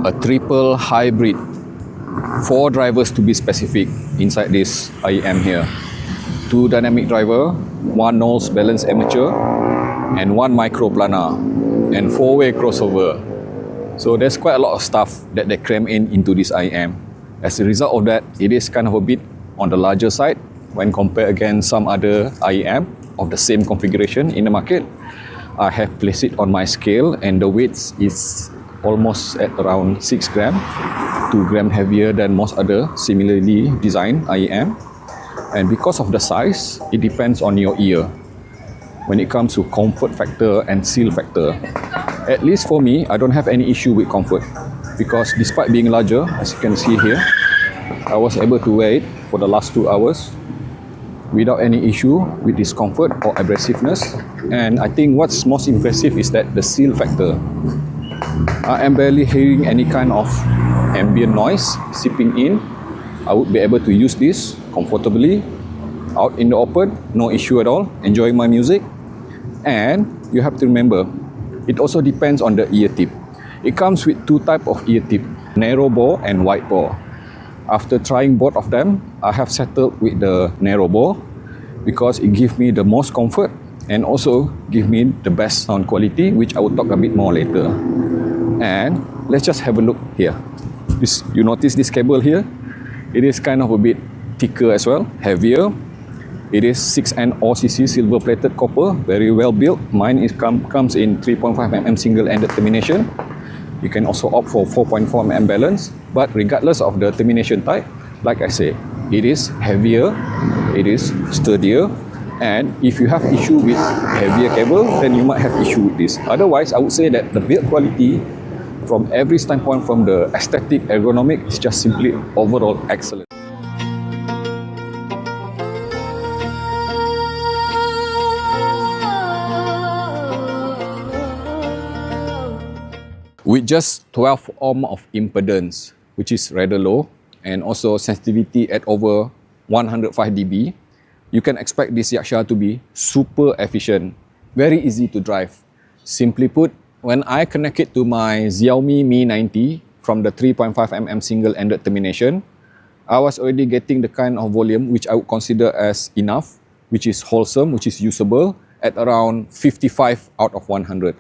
a triple hybrid, 4 drivers to be specific inside this IEM here. 2 dynamic driver, 1 nose balance amateur, and 1 micro planar, and 4-way crossover. So there's quite a lot of stuff that they cram into this IEM. As a result of that, it is kind of a bit on the larger side when compared against some other IEM of the same configuration in the market. I have placed it on my scale and the weight is almost at around 6 gram, 2 gram heavier than most other similarly designed IEM. And because of the size, it depends on your ear when it comes to comfort factor and seal factor. At least for me, I don't have any issue with comfort because despite being larger, as you can see here, I was able to wear it for the last 2 hours without any issue with discomfort or abrasiveness. And I think what's most impressive is that the seal factor. I am barely hearing any kind of ambient noise seeping in. I would be able to use this comfortably out in the open, no issue at all, enjoying my music. And you have to remember, it also depends on the ear tip. It comes with 2 types of ear tip, narrow bore and wide bore. After trying both of them, I have settled with the narrow bore because it gives me the most comfort and also give me the best sound quality, which I will talk a bit more later. And let's just have a look here. You notice this cable here? It is kind of a bit thicker as well, heavier. It is 6N OCC silver plated copper, very well built. Mine comes in 3.5mm single-ended termination. You can also opt for 4.4mm balance, but regardless of the termination type, like I say, it is heavier, it is sturdier, and if you have issue with heavier cable, then you might have issue with this. Otherwise, I would say that the build quality from every standpoint, from the aesthetic, ergonomic, is just simply overall excellent. With just 12 ohm of impedance, which is rather low, and also sensitivity at over 105 dB, you can expect this Yaksha to be super efficient, very easy to drive. Simply put, when I connect it to my Xiaomi Mi 90 from the 3.5mm single-ended termination, I was already getting the kind of volume which I would consider as enough, which is wholesome, which is usable, at around 55 out of 100.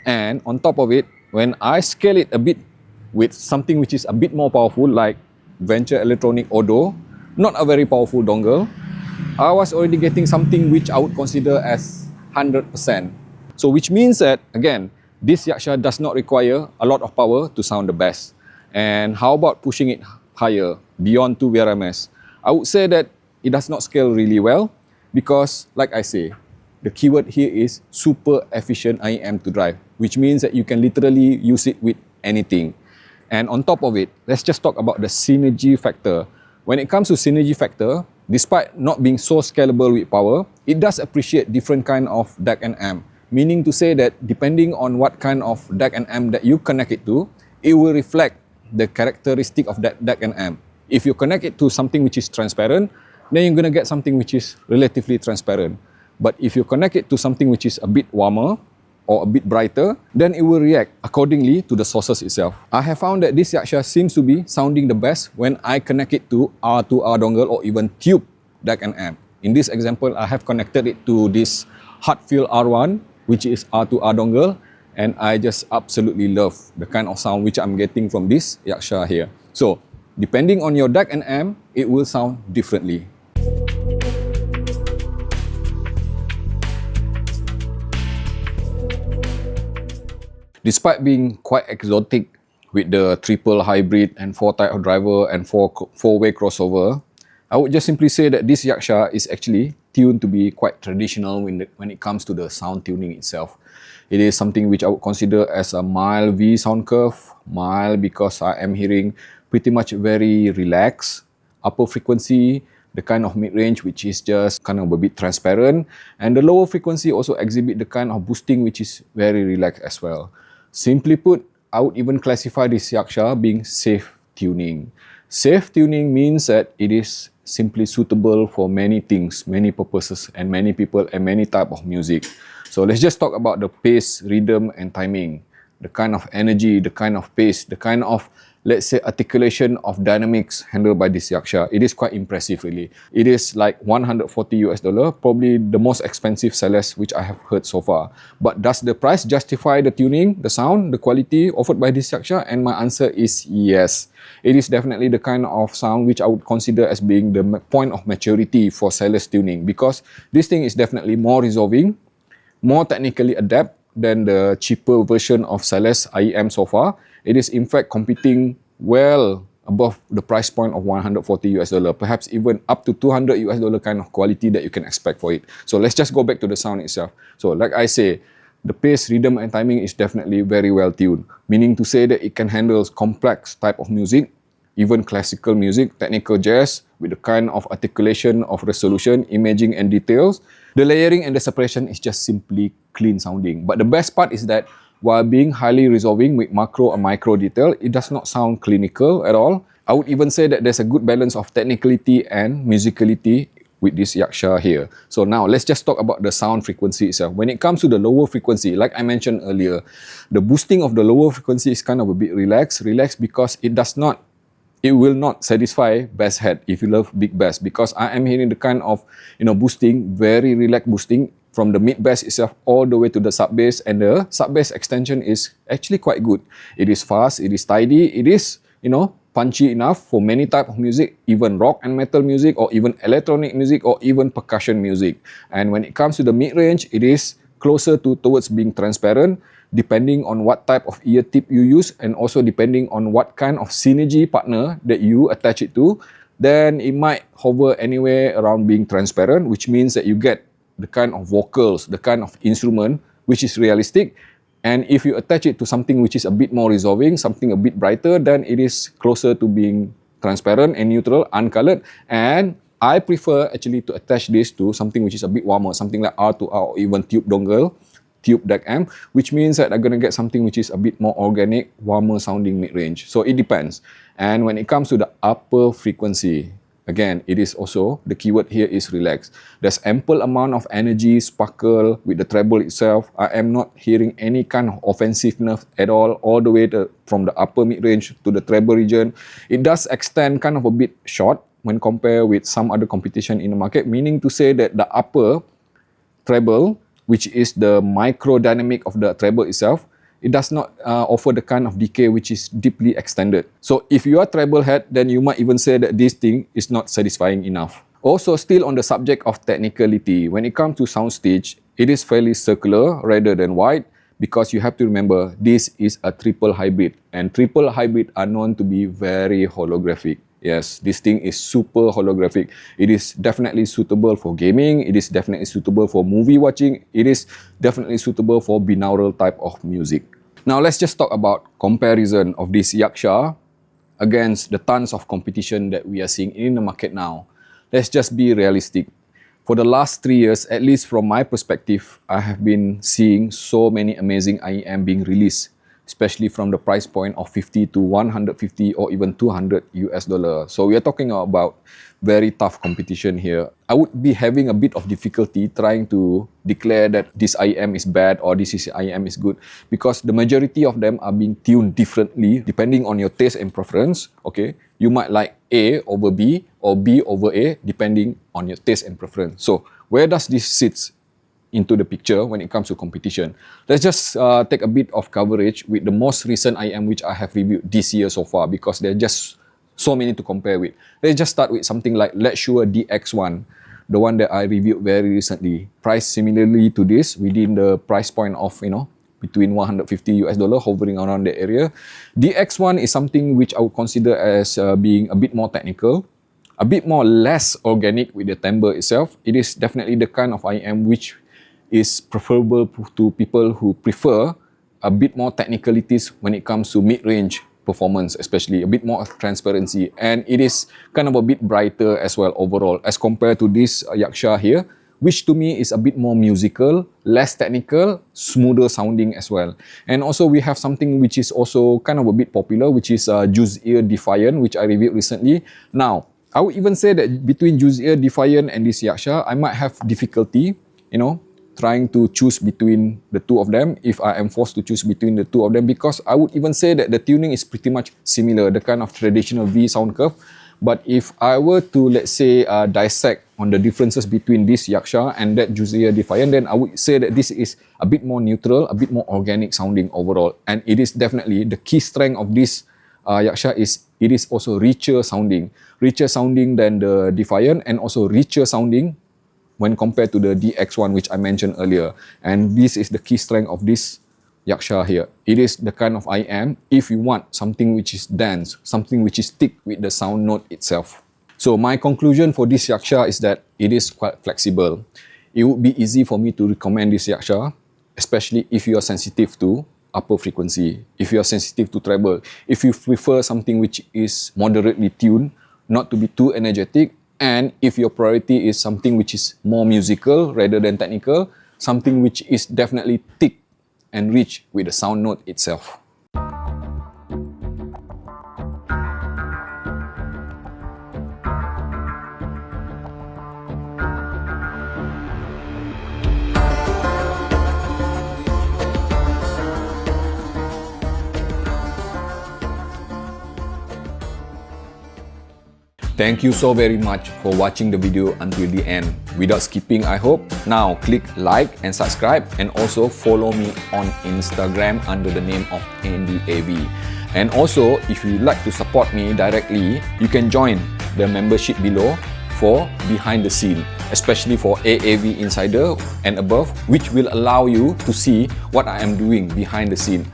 And on top of it, when I scale it a bit with something which is a bit more powerful, like Venture Electronic Odo, not a very powerful dongle, I was already getting something which I would consider as 100%. So which means that, again, this Yaksha does not require a lot of power to sound the best. And how about pushing it higher, beyond 2 VRMS? I would say that it does not scale really well because, like I say, the keyword here is super efficient IEM to drive, which means that you can literally use it with anything. And on top of it, let's just talk about the synergy factor. When it comes to synergy factor, despite not being so scalable with power, it does appreciate different kind of DAC and amp. Meaning to say that depending on what kind of DAC and amp that you connect it to, it will reflect the characteristic of that DAC and amp. If you connect it to something which is transparent, then you're going to get something which is relatively transparent. But if you connect it to something which is a bit warmer or a bit brighter, then it will react accordingly to the sources itself. I have found that this Yaksha seems to be sounding the best when I connect it to R2R dongle or even tube DAC and amp. In this example, I have connected it to this Hartfield R1, which is R2R dongle, and I just absolutely love the kind of sound which I'm getting from this Yaksha here. So, depending on your DAC and amp, it will sound differently. Despite being quite exotic with the triple hybrid and 4 type of driver and 4-way crossover, I would just simply say that this Yaksha is actually tuned to be quite traditional when it comes to the sound tuning itself. It is something which I would consider as a mild V sound curve, mild because I am hearing pretty much very relaxed, upper frequency, the kind of mid-range which is just kind of a bit transparent, and the lower frequency also exhibit the kind of boosting which is very relaxed as well. Simply put, I would even classify this Yaksha being safe tuning. Safe tuning means that it is simply suitable for many things, many purposes, and many people and many type of music. So let's just talk about the pace, rhythm, and timing. the kind of energy, the kind of pace, the kind of, let's say, articulation of dynamics handled by this Yaksha, it is quite impressive really. It is like $140, probably the most expensive Celest which I have heard so far. But does the price justify the tuning, the sound, the quality offered by this Yaksha? And my answer is yes. It is definitely the kind of sound which I would consider as being the point of maturity for Celest tuning, because this thing is definitely more resolving, more technically adept than the cheaper version of Celest IEM so far. It is in fact competing well above the price point of $140, perhaps even up to $200 kind of quality that you can expect for it. So let's just go back to the sound itself. So like I say, the pace, rhythm and timing is definitely very well tuned, meaning to say that it can handle complex type of music, even classical music, technical jazz, with the kind of articulation of resolution, imaging and details. The layering and the separation is just simply clean sounding. But the best part is that while being highly resolving with macro and micro detail, it does not sound clinical at all. I would even say that there's a good balance of technicality and musicality with this Yaksha here. So now let's just talk about the sound frequency itself. When it comes to the lower frequency, like I mentioned earlier, the boosting of the lower frequency is kind of a bit relaxed because it will not satisfy bass head if you love big bass, because I am hearing the kind of boosting, very relaxed boosting from the mid bass itself all the way to the sub bass, and the sub bass extension is actually quite good. It is fast, it is tidy, it is punchy enough for many type of music, even rock and metal music, or even electronic music, or even percussion music. And when it comes to the mid range, it is closer towards being transparent, depending on what type of ear tip you use, and also depending on what kind of synergy partner that you attach it to, then it might hover anywhere around being transparent, which means that you get the kind of vocals, the kind of instrument which is realistic. And if you attach it to something which is a bit more resolving, something a bit brighter, then it is closer to being transparent and neutral, uncolored. And I prefer actually to attach this to something which is a bit warmer, something like R2R or even tube dongle, tube DAC amp, which means that I'm going to get something which is a bit more organic, warmer sounding mid-range. So it depends. And when it comes to the upper frequency, again, it is also, the keyword here is relax. There's ample amount of energy, sparkle with the treble itself. I am not hearing any kind of offensiveness at all the way from the upper mid-range to the treble region. It does extend kind of a bit short when compared with some other competition in the market, meaning to say that the upper treble, which is the micro dynamic of the treble itself, it does not offer the kind of decay which is deeply extended. So if you are treble head, then you might even say that this thing is not satisfying enough. Also, still on the subject of technicality, when it comes to soundstage, it is fairly circular rather than wide, because you have to remember this is a triple hybrid, and triple hybrid are known to be very holographic. Yes, this thing is super holographic. It is definitely suitable for gaming. It is definitely suitable for movie watching. It is definitely suitable for binaural type of music. Now let's just talk about comparison of this Yaksha against the tons of competition that we are seeing in the market now. Let's just be realistic. For the last 3 years, at least from my perspective, I have been seeing so many amazing IEM being released, especially from the price point of 50 to 150 or even $200. So we are talking about very tough competition here. I would be having a bit of difficulty trying to declare that this IEM is bad or this IEM is good, because the majority of them are being tuned differently depending on your taste and preference. Okay, you might like A over B or B over A depending on your taste and preference. So where does this sit into the picture when it comes to competition? Let's just take a bit of coverage with the most recent IEM which I have reviewed this year so far, because there are just so many to compare with. Let's just start with something like Leica DX1, the one that I reviewed very recently. Priced similarly to this, within the price point of between $150, hovering around the area. DX1 is something which I would consider as being a bit more technical, a bit more less organic with the timbre itself. It is definitely the kind of IEM which is preferable to people who prefer a bit more technicalities when it comes to mid-range performance, especially a bit more transparency, and it is kind of a bit brighter as well overall as compared to this Yaksha here, which to me is a bit more musical, less technical, smoother sounding as well. And also we have something which is also kind of a bit popular, which is Juice Ear Defiant, which I reviewed recently. Now, I would even say that between Juice Ear Defiant and this Yaksha, I might have difficulty, trying to choose between the two of them, if I am forced to choose between the two of them, because I would even say that the tuning is pretty much similar, the kind of traditional V sound curve. But if I were to, let's say, dissect on the differences between this Yaksha and that Juicy Defiant, then I would say that this is a bit more neutral, a bit more organic sounding overall. And it is definitely the key strength of this Yaksha is it is also richer sounding than the Defiant, and also richer sounding when compared to the DX1, which I mentioned earlier. And this is the key strength of this Yaksha here. It is the kind of IEM if you want something which is dense, something which is thick with the sound note itself. So my conclusion for this Yaksha is that it is quite flexible. It would be easy for me to recommend this Yaksha, especially if you are sensitive to upper frequency, if you are sensitive to treble, if you prefer something which is moderately tuned, not to be too energetic, and if your priority is something which is more musical rather than technical, something which is definitely thick and rich with the sound note itself. Thank you so very much for watching the video until the end. Without skipping, I hope. Now click like and subscribe, and also follow me on Instagram under the name of AV. And also, if you'd like to support me directly, you can join the membership below for behind the scene, especially for AAV Insider and above, which will allow you to see what I am doing behind the scene.